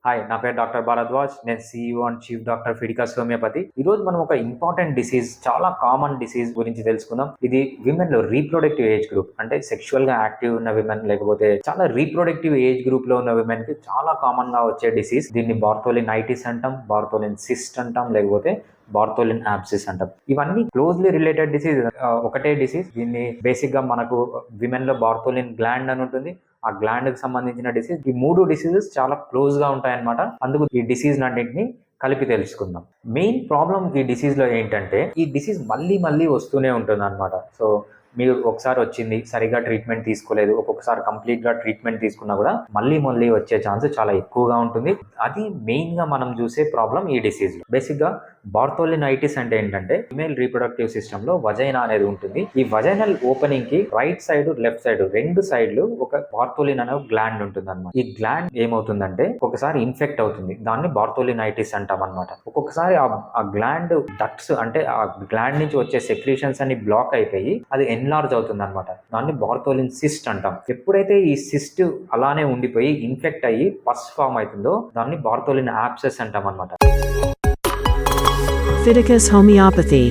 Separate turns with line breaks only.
Hi, నా పేరు doctor Bharadwaj. నేను CEO అండ్ చీఫ్ డాక్టర్ ఫిడికాస్ హోమియోపతి. ఈ రోజు మనం ఒక ఇంపార్టెంట్ డిసీజ్, చాలా కామన్ డిసీజ్ గురించి తెలుసుకుందాం. ఇది విమెన్ లో రీప్రొడక్టివ్ ఏజ్ గ్రూప్, అంటే సెక్షువల్ గా యాక్టివ్ ఉన్న విమెన్, లేకపోతే చాలా రీప్రొడక్టివ్ ఏజ్ గ్రూప్ లో ఉన్న విమెన్ కి చాలా కామన్ గా వచ్చే డిసీజ్. దీన్ని బార్తోలినైటిస్ అంటాం, బార్తోలిన్ సిస్ట్ అంటాం, లేకపోతే బార్తోలిన్ యాబ్సిస్ అంటాం. ఇవన్నీ క్లోజ్లీ రిలేటెడ్ డిసీజ్, ఒకటే డిసీజ్. దీన్ని బేసిక్ గా మనకు విమెన్ లో బార్తోలిన్ గ్లాండ్ అని ఉంటుంది, ఆ గ్లాండ్ కి సంబంధించిన డిసీజ్. ఈ మూడు డిసీజెస్ చాలా క్లోజ్ గా ఉంటాయన్నమాట. అందుకు ఈ డిసీజ్ అన్నింటినీ కలిపి తెలుసుకుందాం. మెయిన్ ప్రాబ్లం ఈ డిసీజ్ లో ఏంటంటే, ఈ డిసీజ్ మళ్ళీ మళ్ళీ వస్తూనే ఉంటుంది అనమాట. సో మీరు ఒకసారి వచ్చింది, సరిగా ట్రీట్మెంట్ తీసుకోలేదు, ఒక్కొక్కసారి కంప్లీట్ గా ట్రీట్మెంట్ తీసుకున్నా కూడా మళ్ళీ మళ్ళీ వచ్చే ఛాన్స్ చాలా ఎక్కువగా ఉంటుంది. అది మెయిన్ గా మనం చూసే ప్రాబ్లం ఈ డిసీజ్ లో. బేసిక్ గా బార్తోలినైటిస్ అంటే ఏంటంటే, ఫిమేల్ రీప్రొడక్టివ్ సిస్టమ్ లో వజైనా అనేది ఉంటుంది. ఈ వజైనల్ ఓపెనింగ్ కి రైట్ సైడ్, లెఫ్ట్ సైడ్, రెండు సైడ్లు ఒక బార్తోలిన్ అనే గ్లాండ్ ఉంటుంది అనమాట. ఈ గ్లాండ్ ఏమవుతుందంటే ఒకసారి ఇన్ఫెక్ట్ అవుతుంది, దాన్ని బార్తోలినైటిస్ అంటాం అనమాట. ఒక్కొక్కసారి ఆ గ్లాండ్ డక్ట్స్, అంటే ఆ గ్లాండ్ నుంచి వచ్చే సెక్రీషన్స్ అన్ని బ్లాక్ అయిపోయి అది ఎన్లార్జ్ అవుతుంది అనమాట. దాన్ని బార్తోలిన్ సిస్ట్ అంటాం. ఎప్పుడైతే ఈ సిస్ట్ అలానే ఉండిపోయి ఇన్ఫెక్ట్ అయ్యి పస్ ఫామ్ అవుతుందో దాన్ని బార్తోలిన్ యాబ్సెస్ అంటాం అనమాట.
Fiticus Homeopathy